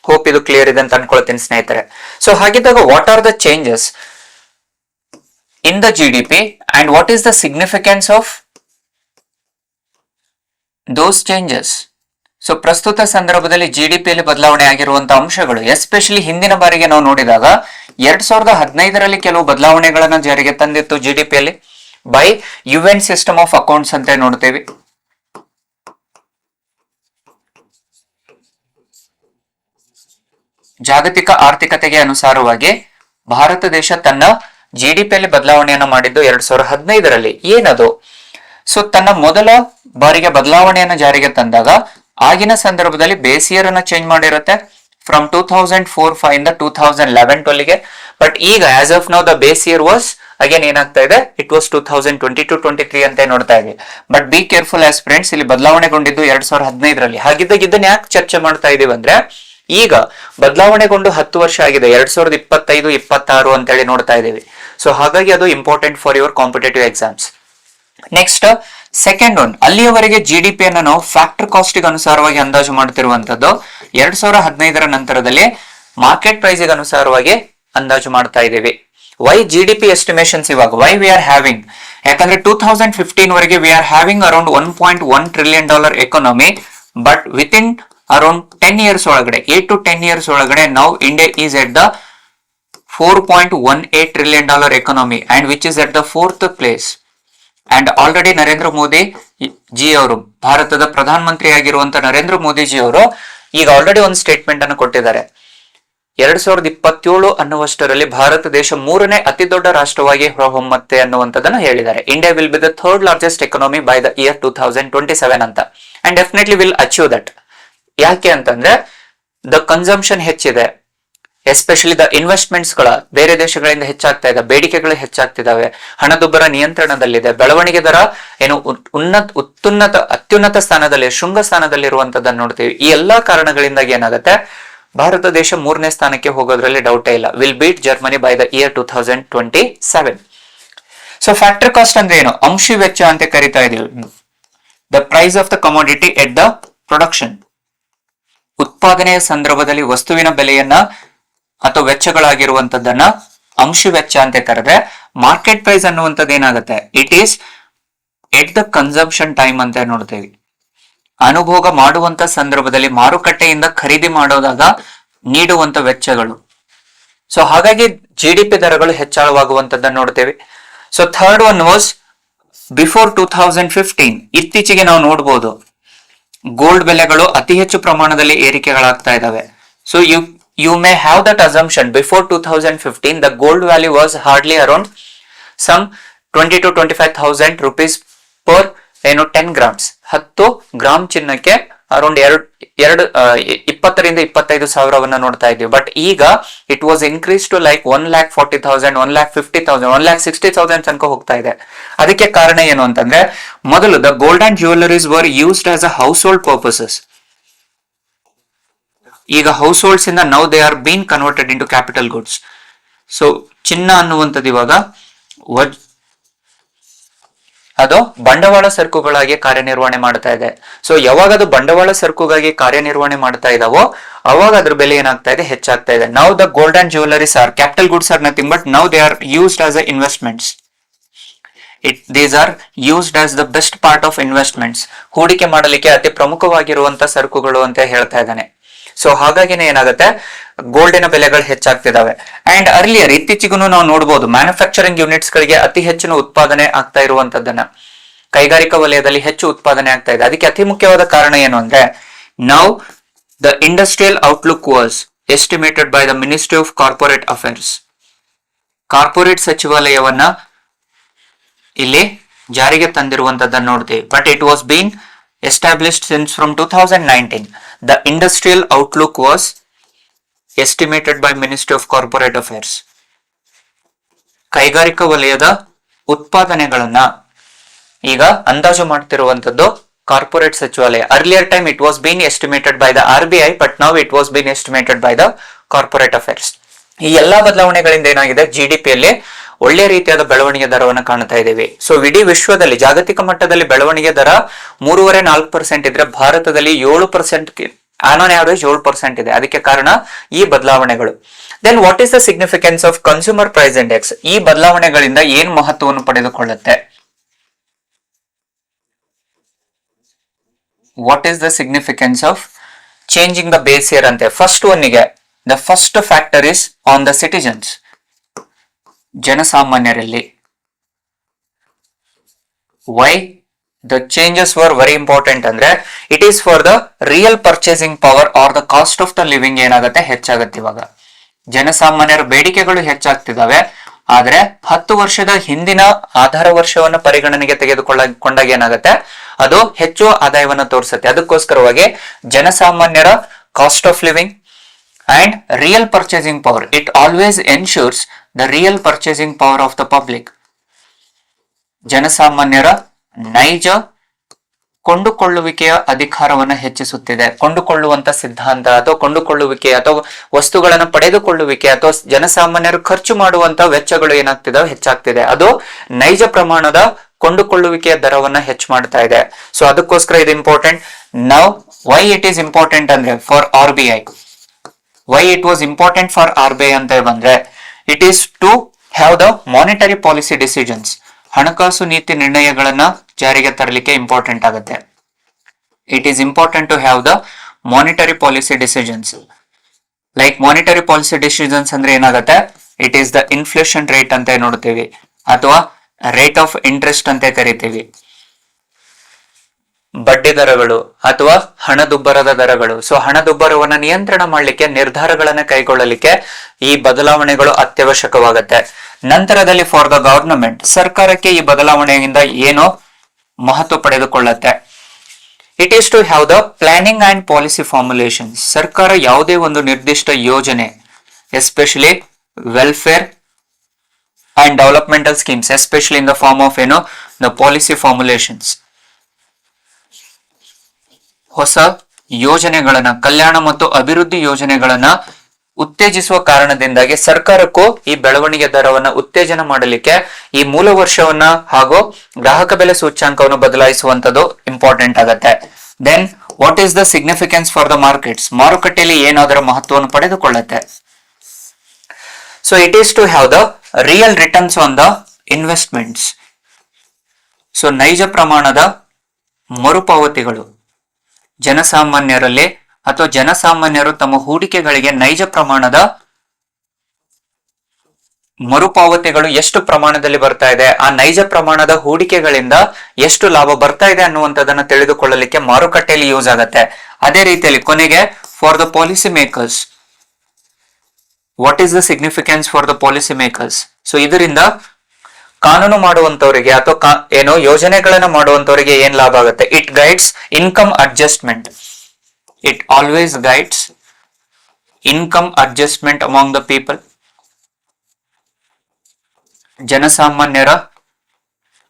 ಹೋಪ್ ಇದು ಕ್ಲಿಯರ್ ಇದೆ ಅಂತ ಅನ್ಕೊಳ್ತೀನಿ ಸ್ನೇಹಿತರೆ. ಸೊ ಹಾಗಿದ್ದಾಗ what are the changes in the GDP and what is the significance of those changes? So ಪ್ರಸ್ತುತ ಸಂದರ್ಭದಲ್ಲಿ GDPಯಲ್ಲಿ ಬದಲಾವಣೆ ಆಗಿರುವಂತಹ ಅಂಶಗಳು, ಎಸ್ಪೆಷಲಿ ಹಿಂದಿನ ಬಾರಿಗೆ ನಾವು ನೋಡಿದಾಗ 2015ರಲ್ಲಿ ಕೆಲವು ಬದಲಾವಣೆಗಳನ್ನ ಜಾರಿಗೆ ತಂದಿತ್ತು GDPಯಲ್ಲಿ by UN system of accounts ಅಂತ ನೋಡ್ತೇವೆ. ಜಾಗತಿಕ ಆರ್ಥಿಕತೆಗೆ ಅನುಸಾರವಾಗಿ ಭಾರತ ದೇಶ ತನ್ನ GDPಯಲ್ಲಿ ಬದಲಾವಣೆಯನ್ನ ಮಾಡಿದ್ದು 2015ರಲ್ಲಿ. ಏನದು? ಸೊ ತನ್ನ ಮೊದಲ ಬಾರಿಗೆ ಬದಲಾವಣೆಯನ್ನು ಜಾರಿಗೆ ತಂದಾಗ ಆಗಿನ ಸಂದರ್ಭದಲ್ಲಿ ಬೇಸ್ ಇಯರ್ ಅನ್ನ ಚೇಂಜ್ ಮಾಡಿರುತ್ತೆ ಫ್ರಮ್ 2004-5 ಇಂದ 2011-12ಗೆ. ಬಟ್ ಈಗ as of now the base year was again ಏನಾಗ್ತಾ ಇದೆ, ಇಟ್ ವಾಸ್ 2022-23 ಅಂತ ನೋಡ್ತಾ ಇದ್ವಿ. But be careful as friends, ಇಲ್ಲಿ ಬದಲಾವಣೆಗೊಂಡಿದ್ದು 2015ರಲ್ಲಿ. ಹಾಗಿದ್ದಾಗ ಇದನ್ನ ಯಾಕೆ ಚರ್ಚೆ ಮಾಡ್ತಾ ಇದೀವಿ ಅಂದ್ರೆ ಈಗ ಬದಲಾವಣೆಗೊಂಡು 10 ವರ್ಷ ಆಗಿದೆ, 2025-26 ಅಂತ ಹೇಳಿ ನೋಡ್ತಾ ಇದೀವಿ. ಸೊ ಹಾಗಾಗಿ ಅದು important for your competitive exams. Next second one, ಅಲ್ಲಿಯವರೆಗೆ GDPಯನ್ನು ನಾವು ಫ್ಯಾಕ್ಟರ್ ಕಾಸ್ಟಿಗೆ ಅನುಸಾರವಾಗಿ ಅಂದಾಜು ಮಾಡ್ತಿರುವಂತದ್ದು 2015ರ ನಂತರದಲ್ಲಿ ಮಾರ್ಕೆಟ್ ಪ್ರೈಸ್ಗೆ ಅನುಸಾರವಾಗಿ ಅಂದಾಜು ಮಾಡ್ತಾ ಇದ್ದೀವಿ. ವೈ GDP ಎಸ್ಟಿಮೇಷನ್ಸ್ ಇವಾಗ ವೈ ವಿ ಆರ್ ಹ್ಯಾವಿಂಗ್, ಯಾಕಂದ್ರೆ 2015 ವರೆಗೆ we are having around $1.1 trillion economy. But with in around 10 years ಒಳಗಡೆ 8 to 10 years ಒಳಗಡೆ now India is at the $4.18 trillion economy and which is at the 4th place. And already Narendra Modi G ಅವರು, ಭಾರತದ ಪ್ರಧಾನ ಮಂತ್ರಿ ಆಗಿರುವಂತ Narendra Modi G ಅವರು ಈಗ already ಒಂದು statement ಅನ್ನು ಕೊಟ್ಟಿದ್ದಾರೆ. 2027 ಅನ್ನುವಷ್ಟರಲ್ಲಿ ಭಾರತ ದೇಶ 3ನೇ ಅತಿ ದೊಡ್ಡ ರಾಷ್ಟ್ರವಾಗಿ ಹೊರಹೊಮ್ಮತ್ತೆ ಅನ್ನುವಂಥದ್ದನ್ನು ಹೇಳಿದ್ದಾರೆ. India will be the 3rd largest economy by the year 2027 ಅಂತ. And definitely will achieve that. ಯಾಕೆ ಅಂತಂದ್ರೆ ದ ಕನ್ಸಂಪ್ಷನ್ ಹೆಚ್ಚಿದೆ, ಎಸ್ಪೆಷಲಿ ದ ಇನ್ವೆಸ್ಟ್ಮೆಂಟ್ಸ್ ಗಳ ಬೇರೆ ದೇಶಗಳಿಂದ ಹೆಚ್ಚಾಗ್ತಾ ಇದೆ, ಬೇಡಿಕೆಗಳು ಹೆಚ್ಚಾಗ್ತಿದಾವೆ, ಹಣದುಬ್ಬರ ನಿಯಂತ್ರಣದಲ್ಲಿದೆ, ಬೆಳವಣಿಗೆ ದರ ಏನು ಅತ್ಯುನ್ನತ ಸ್ಥಾನದಲ್ಲಿ, ಶೃಂಗ ಸ್ಥಾನದಲ್ಲಿರುವಂತದ್ದನ್ನು ನೋಡ್ತೀವಿ. ಈ ಎಲ್ಲಾ ಕಾರಣಗಳಿಂದಾಗಿ ಏನಾಗುತ್ತೆ, ಭಾರತ ದೇಶ 3ನೇ ಸ್ಥಾನಕ್ಕೆ ಹೋಗೋದ್ರಲ್ಲಿ ಡೌಟೇ ಇಲ್ಲ. Will beat Germany by the year 2027. So factor cost ಅಂದ್ರೆ ಏನು? ಅಂಶಿ ವೆಚ್ಚ ಅಂತ ಕರಿತಾ ಇದೀವಿ. The price of the commodity at the production. ಉತ್ಪಾದನೆಯ ಸಂದರ್ಭದಲ್ಲಿ ವಸ್ತುವಿನ ಬೆಲೆಯನ್ನ ಅಥವಾ ವೆಚ್ಚಗಳಾಗಿರುವಂತದ್ದನ್ನ ಅಂಶಿ ವೆಚ್ಚ ಅಂತ ಕರೆದ್ರೆ, ಮಾರ್ಕೆಟ್ ಪ್ರೈಸ್ ಅನ್ನುವಂಥದ್ದು ಏನಾಗುತ್ತೆ, it is at the consumption time ಅಂತ ನೋಡ್ತೇವೆ. ಅನುಭೋಗ ಮಾಡುವಂತ ಸಂದರ್ಭದಲ್ಲಿ ಮಾರುಕಟ್ಟೆಯಿಂದ ಖರೀದಿ ಮಾಡೋದಾಗ ನೀಡುವಂತ ವೆಚ್ಚಗಳು. ಸೊ ಹಾಗಾಗಿ GDP ದರಗಳು ಹೆಚ್ಚಳವಾಗುವಂತದ್ದನ್ನು ನೋಡ್ತೇವೆ. So third one was before 2015. ಇತ್ತೀಚೆಗೆ ನಾವು ನೋಡಬಹುದು ಗೋಲ್ಡ್ ಬೆಲೆಗಳು ಅತಿ ಹೆಚ್ಚು ಪ್ರಮಾಣದಲ್ಲಿ ಏರಿಕೆಗಳಾಗ್ತಾ ಇದಾವೆ. So you may have that assumption. Before 2015 the gold value was hardly around some 20 to 25,000 rupees per 10 grams. 10 gram ಚಿನ್ನಕ್ಕೆ ಅರೌಂಡ್ 20 ರಿಂದ 25 ಸಾವಿರವನ್ನ ನೋಡ್ತಾ ಇದ್ದೀವಿ. ಬಟ್ ಈಗ it was increase to like 1,40,000, 1,50,000, 1,60,000 ತನಕ ಹೋಗ್ತಾ ಇದೆ. ಅದಕ್ಕೆ ಕಾರಣ ಏನು ಅಂತಂದ್ರೆ, ಮೊದಲು the gold and jewelleries var used as a house hold purposes. ಈಗ ಹೌಸ್ ಹೋಲ್ಡ್ಸ್ ಇಂದ now they are been converted into capital goods. So ಚಿನ್ನ ಅನ್ನುವಂಥದ್ದು ಇವಾಗ ಅದು ಬಂಡವಾಳ ಸರಕುಗಳಾಗಿ ಕಾರ್ಯನಿರ್ವಹಣೆ ಮಾಡ್ತಾ ಇದೆ. ಸೊ ಯಾವಾಗ ಅದು ಬಂಡವಾಳ ಸರಕುಗಾಗಿ ಕಾರ್ಯನಿರ್ವಹಣೆ ಮಾಡ್ತಾ ಇದಾವೋ ಅವಾಗ ಅದ್ರ ಬೆಲೆ ಏನಾಗ್ತಾ ಇದೆ, ಹೆಚ್ಚಾಗ್ತಾ ಇದೆ. Now the gold and jewelleries are capital goods are nothing but now they are used as a investments. these are used as the best part of investments. ಹೂಡಿಕೆ ಮಾಡಲಿಕ್ಕೆ ಅತಿ ಪ್ರಮುಖವಾಗಿರುವಂತ ಸರಕುಗಳು ಅಂತ ಹೇಳ್ತಾ ಇದ್ದಾನೆ. ಸೊ ಹಾಗಾಗಿನೇ ಏನಾಗುತ್ತೆ, ಗೋಲ್ಡಿನ ಬೆಲೆಗಳು ಹೆಚ್ಚಾಗ್ತಿದಾವೆ. ಅಂಡ್ ಅರ್ಲಿಯರ್ ಇತ್ತೀಚೆಗೂ ನಾವು ನೋಡಬಹುದು ಮ್ಯಾನುಫ್ಯಾಕ್ಚರಿಂಗ್ ಯೂನಿಟ್ಸ್ ಗಳಿಗೆ ಅತಿ ಹೆಚ್ಚಿನ ಉತ್ಪಾದನೆ ಆಗ್ತಾ ಇರುವಂತದ್ದನ್ನ, ಕೈಗಾರಿಕಾ ವಲಯದಲ್ಲಿ ಹೆಚ್ಚು ಉತ್ಪಾದನೆ ಆಗ್ತಾ ಇದೆ. ಅದಕ್ಕೆ ಅತಿ ಮುಖ್ಯವಾದ ಕಾರಣ ಏನು ಅಂದ್ರೆ, now the industrial outlook was estimated by the ministry of corporate affairs. Corporate ಸಚಿವಾಲಯವನ್ನ ಇಲ್ಲಿ ಜಾರಿಗೆ ತಂದಿರುವಂತದ್ದನ್ನು ನೋಡ್ತೀವಿ. But it was been established since from 2019. The industrial outlook was estimated by Ministry of Corporate Affairs. ಕೈಗಾರಿಕಾ ವಲಯದ ಉತ್ಪಾದನೆಗಳನ್ನ ಈಗ ಅಂದಾಜು ಮಾಡ್ತಿರುವಂತದ್ದು ಕಾರ್ಪೊರೇಟ್ ಸಚಿವಾಲಯ. Earlier time it was been estimated by the RBI, but now it was been estimated by the corporate affairs. ಈ ಎಲ್ಲಾ ಬದಲಾವಣೆಗಳಿಂದ ಏನಾಗಿದೆ, GDPಯಲ್ಲಿ ಒಳ್ಳೆ ರೀತಿಯಾದ ಬೆಳವಣಿಗೆ ದರವನ್ನು ಕಾಣ್ತಾ ಇದ್ದೀವಿ. ಸೊ ಇಡೀ ವಿಶ್ವದಲ್ಲಿ ಜಾಗತಿಕ ಮಟ್ಟದಲ್ಲಿ ಬೆಳವಣಿಗೆ ದರ 3.5-4% ಇದ್ರೆ, ಭಾರತದಲ್ಲಿ 7%, ಆನ್ ಆವರೇಜ್ 7% ಇದೆ. ಅದಕ್ಕೆ ಕಾರಣ ಈ ಬದಲಾವಣೆಗಳು. Then what is the significance of consumer price index? ಈ ಬದಲಾವಣೆಗಳಿಂದ ಏನ್ ಮಹತ್ವವನ್ನು ಪಡೆದುಕೊಳ್ಳುತ್ತೆ? What is the significance of changing the base year ಅಂತೆ. ಫಸ್ಟ್ ಒನ್ನಿಗೆ the first factor is on the citizens, ಜನಸಾಮಾನ್ಯರಲ್ಲಿ. Why the changes were very important ಅಂದ್ರೆ, it is for the real purchasing power or the cost of the living ಏನಾಗುತ್ತೆ, ಹೆಚ್ಚಾಗತ್ತೆ. ಇವಾಗ ಜನಸಾಮಾನ್ಯರ ಬೇಡಿಕೆಗಳು ಹೆಚ್ಚಾಗ್ತಿದಾವೆ, ಆದ್ರೆ 10 ವರ್ಷದ ಹಿಂದಿನ ಆಧಾರ ವರ್ಷವನ್ನು ಪರಿಗಣನೆಗೆ ತೆಗೆದುಕೊಂಡಾಗ ಏನಾಗುತ್ತೆ, ಅದು ಹೆಚ್ಚು ಆದಾಯವನ್ನು ತೋರಿಸುತ್ತೆ. ಅದಕ್ಕೋಸ್ಕರವಾಗಿ ಜನಸಾಮಾನ್ಯರ cost of living and real purchasing power, it always ensures the real purchasing power of the public. ಜನಸಾಮಾನ್ಯರ ನೈಜ ಕೊಂಡುಕೊಳ್ಳುವಿಕೆಯ ಅಧಿಕಾರವನ್ನು ಹೆಚ್ಚಿಸುತ್ತಿದೆ. ಕೊಂಡುಕೊಳ್ಳುವಂತ ಸಿದ್ಧಾಂತ ಅಥವಾ ಕೊಂಡುಕೊಳ್ಳುವಿಕೆ ಅಥವಾ ವಸ್ತುಗಳನ್ನು ಪಡೆದುಕೊಳ್ಳುವಿಕೆ ಅಥವಾ ಜನಸಾಮಾನ್ಯರು ಖರ್ಚು ಮಾಡುವಂತ ವೆಚ್ಚಗಳು ಏನಾಗ್ತಿದಾವೆ, ಹೆಚ್ಚಾಗ್ತಿದೆ. ಅದು ನೈಜ ಪ್ರಮಾಣದ ಕೊಂಡುಕೊಳ್ಳುವಿಕೆಯ ದರವನ್ನ ಹೆಚ್ಚು ಮಾಡ್ತಾ ಇದೆ. ಸೊ ಅದಕ್ಕೋಸ್ಕರ ಇದು important. Now why it is important ಅಂದ್ರೆ for RBI, why it was important for RBI ಅಂತ ಬಂದ್ರೆ, it is to have the monetary policy decisions. ಹಣಕಾಸು ನೀತಿ ನಿರ್ಣಯಗಳನ್ನ ಜಾರಿಗೆ ತರಲಿಕ್ಕೆ ಇಂಪಾರ್ಟೆಂಟ್ ಆಗುತ್ತೆ. It is important to have the monetary policy decisions. Like monetary policy decisions ಅಂದ್ರೆ ಏನಾಗುತ್ತೆ, it is the inflation rate ಅಂತ ನೋಡ್ತೀವಿ, ಅಥವಾ ರೇಟ್ ಆಫ್ ಇಂಟ್ರೆಸ್ಟ್ ಅಂತ ಕರಿತೀವಿ, ಬಡ್ಡಿ ದರಗಳು ಅಥವಾ ಹಣದುಬ್ಬರದ ದರಗಳು. ಸೊ ಹಣದುಬ್ಬರವನ್ನ ನಿಯಂತ್ರಣ ಮಾಡಲಿಕ್ಕೆ, ನಿರ್ಧಾರಗಳನ್ನ ಕೈಗೊಳ್ಳಲಿಕ್ಕೆ ಈ ಬದಲಾವಣೆಗಳು ಅತ್ಯವಶ್ಯಕವಾಗುತ್ತೆ. ನಂತರದಲ್ಲಿ ಫಾರ್ ದ ಗವರ್ನಮೆಂಟ್, ಸರ್ಕಾರಕ್ಕೆ ಈ ಬದಲಾವಣೆಯಿಂದ ಏನು ಮಹತ್ವ ಪಡೆದುಕೊಳ್ಳುತ್ತೆ. It is to have the planning and policy formulation. ಸರ್ಕಾರ ಯಾವುದೇ ಒಂದು ನಿರ್ದಿಷ್ಟ ಯೋಜನೆ, especially welfare and developmental schemes, especially in the form of the policy formulations, ಹೊಸ ಯೋಜನೆಗಳನ್ನ, ಕಲ್ಯಾಣ ಮತ್ತು ಅಭಿವೃದ್ಧಿ ಯೋಜನೆಗಳನ್ನ ಉತ್ತೇಜಿಸುವ ಕಾರಣದಿಂದಾಗಿ ಸರ್ಕಾರಕ್ಕೂ ಈ ಬೆಳವಣಿಗೆ ದರವನ್ನ ಉತ್ತೇಜನ ಮಾಡಲಿಕ್ಕೆ ಈ ಮೂಲ ವರ್ಷವನ್ನ ಹಾಗೂ ಗ್ರಾಹಕ ಬೆಲೆ ಸೂಚ್ಯಾಂಕವನ್ನು ಬದಲಾಯಿಸುವಂತದ್ದು ಇಂಪಾರ್ಟೆಂಟ್ ಆಗುತ್ತೆ. Then what is the significance for the markets, ಮಾರುಕಟ್ಟೆಯಲ್ಲಿ ಏನಾದರ ಮಹತ್ವವನ್ನು ಪಡೆದುಕೊಳ್ಳುತ್ತೆ. So it is to have the real returns on the investments. So ನೈಜ ಪ್ರಮಾಣದ ಮರುಪಾವತಿಗಳು ಜನಸಾಮಾನ್ಯರಲ್ಲಿ, ಅಥವಾ ಜನಸಾಮಾನ್ಯರು ತಮ್ಮ ಹೂಡಿಕೆಗಳಿಗೆ ನೈಜ ಪ್ರಮಾಣದ ಮರುಪಾವತಿಗಳು ಎಷ್ಟು ಪ್ರಮಾಣದಲ್ಲಿ ಬರ್ತಾ ಇದೆ, ಆ ನೈಜ ಪ್ರಮಾಣದ ಹೂಡಿಕೆಗಳಿಂದ ಎಷ್ಟು ಲಾಭ ಬರ್ತಾ ಇದೆ ಅನ್ನುವಂಥದ್ದನ್ನ ತಿಳಿದುಕೊಳ್ಳಲಿಕ್ಕೆ ಮಾರುಕಟ್ಟೆಯಲ್ಲಿ ಯೂಸ್ ಆಗುತ್ತೆ. ಅದೇ ರೀತಿಯಲ್ಲಿ ಕೊನೆಗೆ for the policy makers, what is the significance for the policy makers. So ಇದರಿಂದ ಕಾನೂನು ಮಾಡುವಂತವರಿಗೆ ಅಥವಾ ಯೋಜನೆಗಳನ್ನ ಮಾಡುವಂತವರಿಗೆ ಏನ್ ಲಾಭ ಆಗುತ್ತೆ. It guides income adjustment. It always guides income adjustment among the people. ಜನಸಾಮಾನ್ಯರ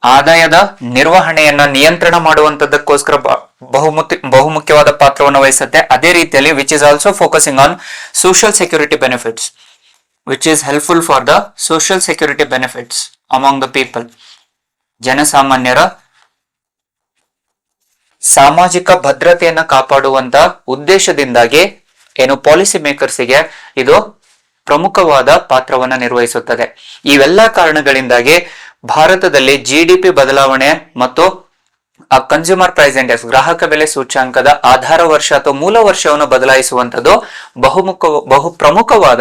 ಆದಾಯದ ನಿರ್ವಹಣೆಯನ್ನ ನಿಯಂತ್ರಣ ಮಾಡುವಂತದಕ್ಕೋಸ್ಕರ ಬಹುಮುಖ್ಯವಾದ ಪಾತ್ರವನ್ನು ವಹಿಸುತ್ತೆ. ಅದೇ ರೀತಿಯಲ್ಲಿ which is also focusing on social security benefits, which is helpful for the social security benefits among the people. ಜನಸಾಮಾನ್ಯರ ಸಾಮಾಜಿಕ ಭದ್ರತೆಯನ್ನ ಕಾಪಾಡುವಂತ ಉದ್ದೇಶದಿಂದಾಗಿ ಪಾಲಿಸಿ ಮೇಕರ್ಸ್ಗೆ ಇದು ಪ್ರಮುಖವಾದ ಪಾತ್ರವನ್ನ ನಿರ್ವಹಿಸುತ್ತದೆ. ಇವೆಲ್ಲ ಕಾರಣಗಳಿಂದಾಗಿ ಭಾರತದಲ್ಲಿ GDP ಬದಲಾವಣೆ ಮತ್ತು ಕನ್ಸ್ಯೂಮರ್ ಪ್ರೈಸ್ ಇಂಡೆಕ್ಸ್, ಗ್ರಾಹಕ ಬೆಲೆ ಸೂಚ್ಯಾಂಕದ ಆಧಾರ ವರ್ಷ ಅಥವಾ ಮೂಲ ವರ್ಷವನ್ನು ಬದಲಾಯಿಸುವಂತದ್ದು ಬಹು ಪ್ರಮುಖವಾದ,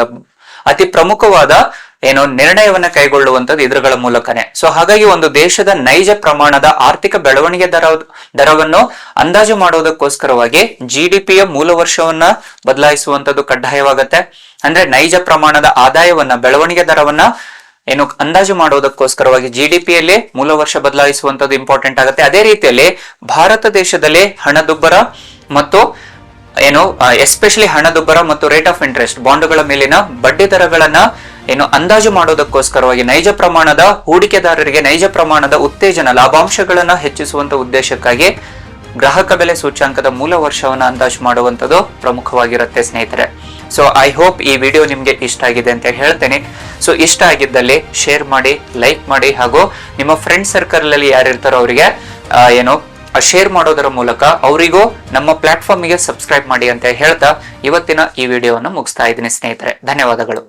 ಅತಿ ಪ್ರಮುಖವಾದ ನಿರ್ಣಯವನ್ನ ಕೈಗೊಳ್ಳುವಂತದ್ದು ಇದರುಗಳ ಮೂಲಕನೇ. ಸೊ ಹಾಗಾಗಿ ಒಂದು ದೇಶದ ನೈಜ ಪ್ರಮಾಣದ ಆರ್ಥಿಕ ಬೆಳವಣಿಗೆ ದರವನ್ನು ಅಂದಾಜು ಮಾಡುವುದಕ್ಕೋಸ್ಕರವಾಗಿ GDPಯ ಮೂಲ ವರ್ಷವನ್ನ ಬದಲಾಯಿಸುವಂತದ್ದು ಕಡ್ಡಾಯವಾಗತ್ತೆ. ಅಂದ್ರೆ ನೈಜ ಪ್ರಮಾಣದ ಆದಾಯವನ್ನ, ಬೆಳವಣಿಗೆ ದರವನ್ನ ಅಂದಾಜು ಮಾಡುವುದಕ್ಕೋಸ್ಕರವಾಗಿ GDPಯಲ್ಲಿ ಮೂಲ ವರ್ಷ ಬದಲಾಯಿಸುವಂತದ್ದು ಇಂಪಾರ್ಟೆಂಟ್ ಆಗುತ್ತೆ. ಅದೇ ರೀತಿಯಲ್ಲಿ ಭಾರತ ದೇಶದಲ್ಲಿ ಹಣದುಬ್ಬರ ಮತ್ತು ಎಸ್ಪೆಷಲಿ ಹಣದುಬ್ಬರ ಮತ್ತು ರೇಟ್ ಆಫ್ ಇಂಟ್ರೆಸ್ಟ್, ಬಾಂಡುಗಳ ಮೇಲಿನ ಬಡ್ಡಿ ದರಗಳನ್ನ ಅಂದಾಜು ಮಾಡೋದಕ್ಕೋಸ್ಕರವಾಗಿ ನೈಜ ಪ್ರಮಾಣದ ಹೂಡಿಕೆದಾರರಿಗೆ ನೈಜ ಪ್ರಮಾಣದ ಉತ್ತೇಜನ, ಲಾಭಾಂಶಗಳನ್ನ ಹೆಚ್ಚಿಸುವಂತ ಉದ್ದೇಶಕ್ಕಾಗಿ ಗ್ರಾಹಕ ಬೆಲೆ ಸೂಚ್ಯಾಂಕದ ಮೂಲ ವರ್ಷವನ್ನ ಅಂದಾಜು ಮಾಡುವಂತದ್ದು ಪ್ರಮುಖವಾಗಿರುತ್ತೆ ಸ್ನೇಹಿತರೆ. ಸೊ ಐ ಹೋಪ್ ಈ ವಿಡಿಯೋ ನಿಮ್ಗೆ ಇಷ್ಟ ಆಗಿದೆ ಅಂತ ಹೇಳ್ತೇನೆ. ಸೊ ಇಷ್ಟ ಆಗಿದ್ದಲ್ಲಿ ಶೇರ್ ಮಾಡಿ, ಲೈಕ್ ಮಾಡಿ, ಹಾಗೂ ನಿಮ್ಮ ಫ್ರೆಂಡ್ ಸರ್ಕಲ್ ಅಲ್ಲಿ ಯಾರಿರ್ತಾರೋ ಅವರಿಗೆ ಶೇರ್ ಮಾಡೋದರ ಮೂಲಕ ಅವರಿಗೂ ನಮ್ಮ ಪ್ಲಾಟ್ಫಾರ್ಮ್ಗೆ ಸಬ್ಸ್ಕ್ರೈಬ್ ಮಾಡಿ ಅಂತ ಹೇಳ್ತಾ ಇವತ್ತಿನ ಈ ವಿಡಿಯೋವನ್ನು ಮುಗಿಸ್ತಾ ಇದ್ದೀನಿ ಸ್ನೇಹಿತರೆ. ಧನ್ಯವಾದಗಳು.